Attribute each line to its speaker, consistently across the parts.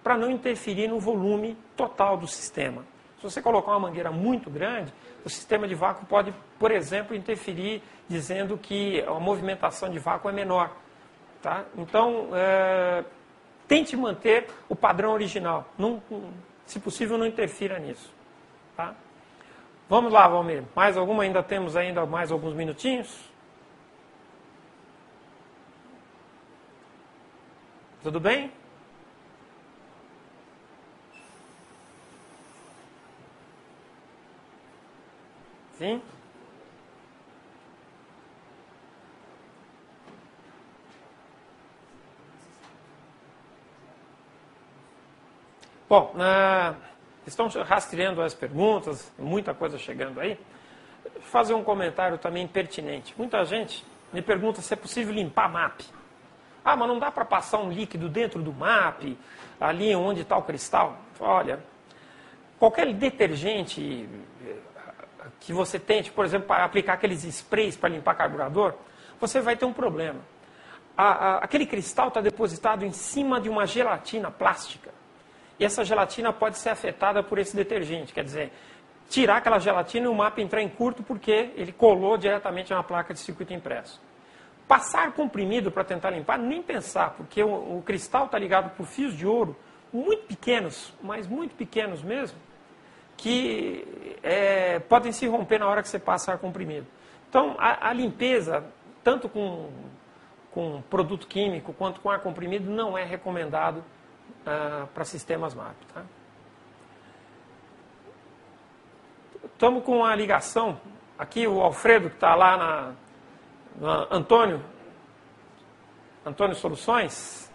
Speaker 1: para não interferir no volume total do sistema. Se você colocar uma mangueira muito grande, o sistema de vácuo pode, por exemplo, interferir dizendo que a movimentação de vácuo é menor. Tá? Então, tente manter o padrão original. Não, se possível, não interfira nisso. Tá? Vamos lá, Valmir. Mais alguma? Ainda temos mais alguns minutinhos. Tudo bem? Sim? Bom, estão rastreando as perguntas, muita coisa chegando aí. Vou fazer um comentário também pertinente. Muita gente me pergunta se é possível limpar MAP. Ah, mas não dá para passar um líquido dentro do MAP, ali onde está o cristal? Olha, qualquer detergente que você tente, por exemplo, para aplicar aqueles sprays para limpar carburador, você vai ter um problema. Aquele cristal está depositado em cima de uma gelatina plástica. E essa gelatina pode ser afetada por esse detergente. Quer dizer, tirar aquela gelatina e o MAP entrar em curto porque ele colou diretamente na placa de circuito impresso. Passar comprimido para tentar limpar, nem pensar, porque o cristal está ligado por fios de ouro muito pequenos, mas muito pequenos mesmo, que podem se romper na hora que você passa ar comprimido. Então, a limpeza, tanto com produto químico quanto com ar comprimido, não é recomendado para sistemas MAP. Tá? Estamos com uma ligação. Aqui o Alfredo, que está lá na Antônio Soluções,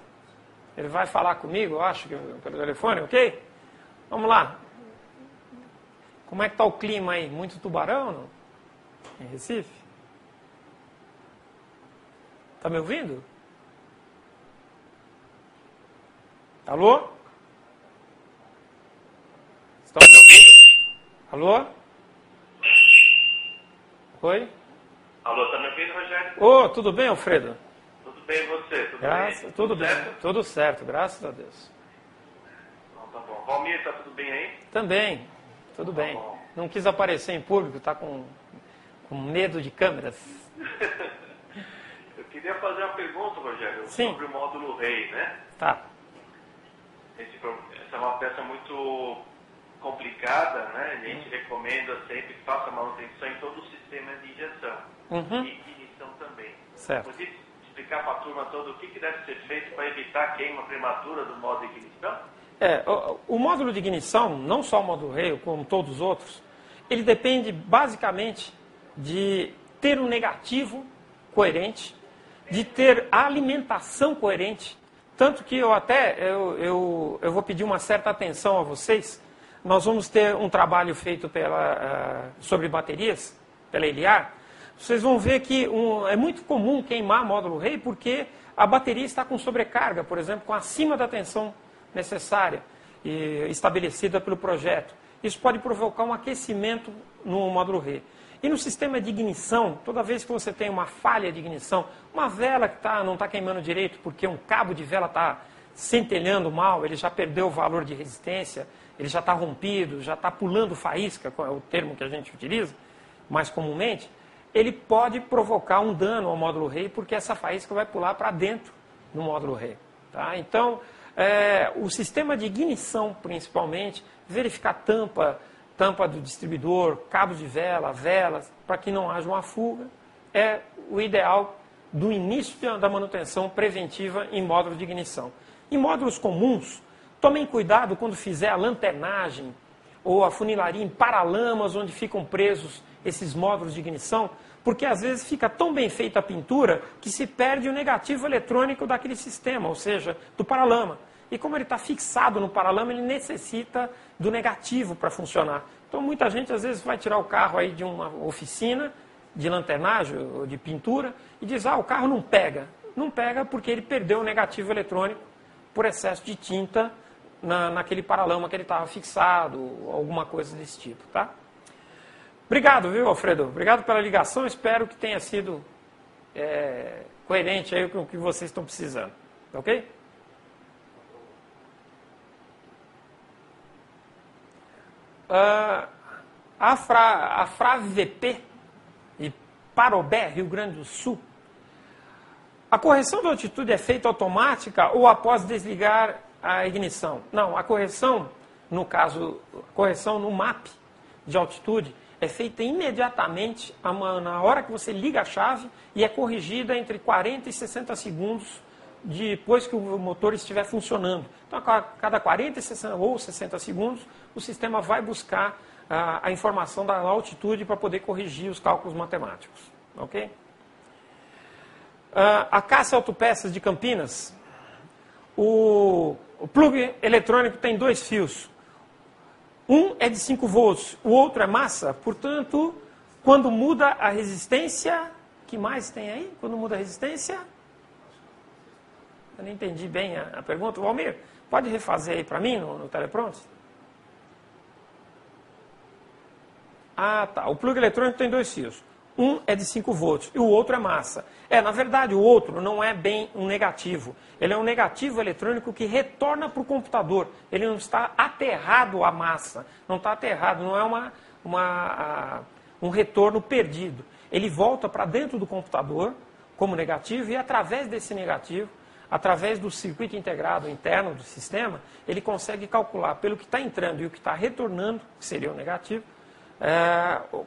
Speaker 1: ele vai falar comigo, eu acho, pelo telefone, ok? Vamos lá. Como é que está o clima aí? Muito tubarão, não? Em Recife? Está me ouvindo? Alô? Estão me ouvindo? Alô? Oi?
Speaker 2: Alô, tá me ouvindo, Rogério?
Speaker 1: Ô, tudo bem, Alfredo?
Speaker 2: Tudo bem, e você?
Speaker 1: Tudo bem,
Speaker 2: certo?
Speaker 1: tudo certo, graças a Deus.
Speaker 2: Então tá bom. Valmir, tá tudo bem aí?
Speaker 1: Também, tudo bem.
Speaker 2: bom.
Speaker 1: Não quis aparecer em público, está com medo de câmeras.
Speaker 2: Eu queria fazer uma pergunta, Rogério,
Speaker 1: Sim.
Speaker 2: sobre o módulo REI, né?
Speaker 1: Tá.
Speaker 2: Essa é uma peça muito complicada, né? A gente recomenda sempre que faça manutenção em todo o sistema de injeção.
Speaker 1: Uhum.
Speaker 2: E ignição também.
Speaker 1: Certo.
Speaker 2: Podia explicar para a turma toda o que deve ser feito para evitar a queima prematura do módulo de ignição?
Speaker 1: O módulo de ignição, não só o módulo REI, como todos os outros, ele depende basicamente de ter um negativo coerente, de ter a alimentação coerente, tanto que eu vou pedir uma certa atenção a vocês. Nós vamos ter um trabalho feito sobre baterias, pela Eliar. Vocês vão ver que é muito comum queimar módulo REI porque a bateria está com sobrecarga, por exemplo, com acima da tensão necessária e estabelecida pelo projeto. Isso pode provocar um aquecimento no módulo REI. E no sistema de ignição, toda vez que você tem uma falha de ignição, uma vela que não está queimando direito porque um cabo de vela está centelhando mal, ele já perdeu o valor de resistência, ele já está rompido, já está pulando faísca, é o termo que a gente utiliza mais comumente, ele pode provocar um dano ao módulo REI porque essa faísca vai pular para dentro do módulo REI. Tá? Então, o sistema de ignição, principalmente, verificar tampa do distribuidor, cabos de vela, velas, para que não haja uma fuga, é o ideal do início da manutenção preventiva em módulo de ignição. Em módulos comuns, tomem cuidado quando fizer a lanternagem ou a funilaria em paralamas onde ficam presos esses módulos de ignição, porque às vezes fica tão bem feita a pintura que se perde o negativo eletrônico daquele sistema, ou seja, do paralama. E como ele está fixado no paralama, ele necessita do negativo para funcionar. Então muita gente às vezes vai tirar o carro aí de uma oficina de lanternagem ou de pintura e diz, o carro não pega. Não pega porque ele perdeu o negativo eletrônico por excesso de tinta naquele paralama que ele estava fixado, ou alguma coisa desse tipo, tá? Obrigado, viu, Alfredo? Obrigado pela ligação, espero que tenha sido coerente aí com o que vocês estão precisando, ok? a FRA-VP e Parobé, Rio Grande do Sul, a correção da altitude é feita automática ou após desligar a ignição? Não, a correção, no caso, a correção no MAP de altitude é feita imediatamente na hora que você liga a chave e é corrigida entre 40 e 60 segundos depois que o motor estiver funcionando. Então, a cada 40 ou 60 segundos, o sistema vai buscar a informação da altitude para poder corrigir os cálculos matemáticos. Ok? A Cássia Autopeças de Campinas, o plug eletrônico tem 2 fios. Um é de 5 volts, o outro é massa, portanto, quando muda a resistência, que mais tem aí? Quando muda a resistência? Eu não entendi bem a pergunta. Valmir, pode refazer aí para mim no teleprompter? Ah, tá. O plug eletrônico tem 2 fios. Um é de 5 volts e o outro é massa. Na verdade, o outro não é bem um negativo. Ele é um negativo eletrônico que retorna para o computador. Ele não está aterrado à massa. Não está aterrado, não é um retorno perdido. Ele volta para dentro do computador como negativo e através desse negativo, através do circuito integrado interno do sistema, ele consegue calcular pelo que está entrando e o que está retornando, que seria o negativo,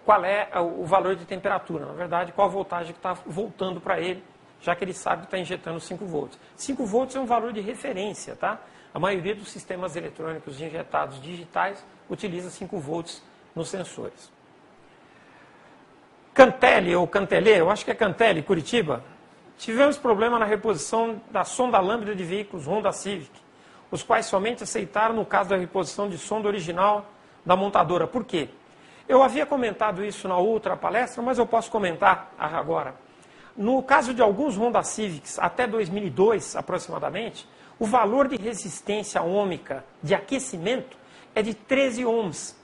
Speaker 1: qual é o valor de temperatura, na verdade, qual a voltagem que está voltando para ele, já que ele sabe que está injetando 5 volts. 5 volts é um valor de referência, tá? A maioria dos sistemas eletrônicos injetados digitais utiliza 5 volts nos sensores. Cantelli ou Cantelê, eu acho que é Cantelli, Curitiba, tivemos problema na reposição da sonda lambda de veículos Honda Civic, os quais somente aceitaram no caso da reposição de sonda original da montadora. Por quê? Eu havia comentado isso na outra palestra, mas eu posso comentar agora. No caso de alguns Honda Civics, até 2002 aproximadamente, o valor de resistência ohmica de aquecimento é de 13 ohms.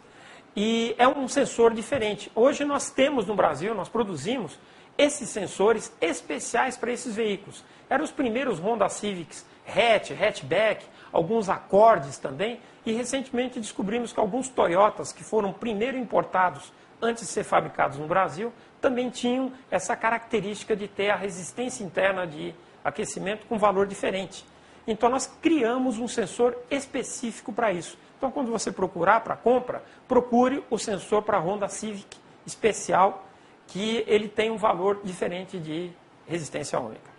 Speaker 1: E é um sensor diferente. Hoje nós temos no Brasil, nós produzimos esses sensores especiais para esses veículos. Eram os primeiros Honda Civics hatchback, alguns Accords também, e recentemente descobrimos que alguns Toyotas, que foram primeiro importados antes de ser fabricados no Brasil, também tinham essa característica de ter a resistência interna de aquecimento com valor diferente. Então nós criamos um sensor específico para isso. Então quando você procurar para compra, procure o sensor para Honda Civic especial, que ele tem um valor diferente de resistência ohmica.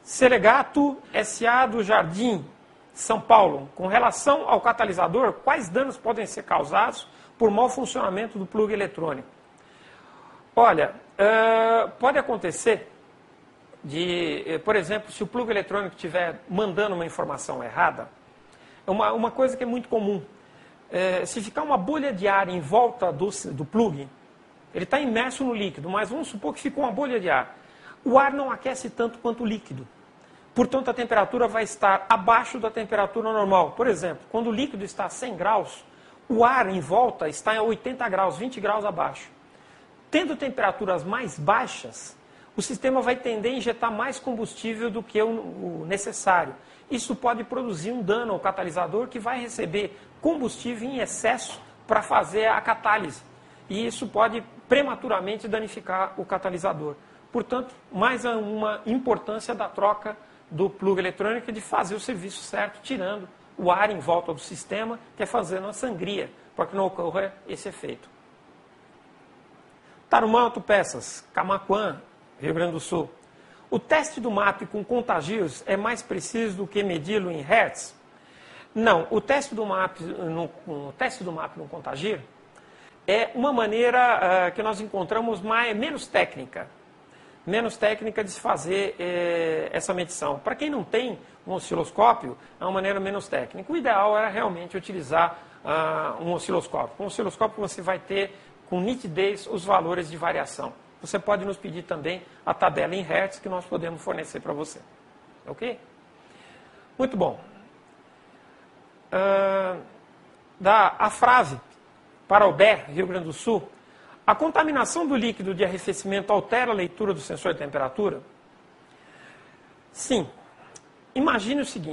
Speaker 1: Selegato SA do Jardim, São Paulo. Com relação ao catalisador, quais danos podem ser causados por mau funcionamento do plug eletrônico? Olha, pode acontecer por exemplo, se o plug eletrônico estiver mandando uma informação errada, uma coisa que é muito comum, se ficar uma bolha de ar em volta do plug, ele está imerso no líquido, mas vamos supor que ficou uma bolha de ar. O ar não aquece tanto quanto o líquido. Portanto, a temperatura vai estar abaixo da temperatura normal. Por exemplo, quando o líquido está a 100 graus, o ar em volta está a 80 graus, 20 graus abaixo. Tendo temperaturas mais baixas, o sistema vai tender a injetar mais combustível do que o necessário. Isso pode produzir um dano ao catalisador que vai receber combustível em excesso para fazer a catálise. E isso pode prematuramente danificar o catalisador. Portanto, mais uma importância da troca do plug eletrônico de fazer o serviço certo, tirando o ar em volta do sistema, que é fazendo uma sangria, para que não ocorra esse efeito. Tarumã Autopeças, Camaquã, Rio Grande do Sul. O teste do MAP com contagios é mais preciso do que medi-lo em hertz? Não, o teste do MAP no contagir é uma maneira que nós encontramos menos técnica de se fazer essa medição. Para quem não tem um osciloscópio, é uma maneira menos técnica. O ideal era realmente utilizar um osciloscópio. Com um osciloscópio você vai ter com nitidez os valores de variação. Você pode nos pedir também a tabela em hertz que nós podemos fornecer para você. Ok? Muito bom. Da Afrave, Parobé, Rio Grande do Sul. A contaminação do líquido de arrefecimento altera a leitura do sensor de temperatura? Sim. Imagine o seguinte.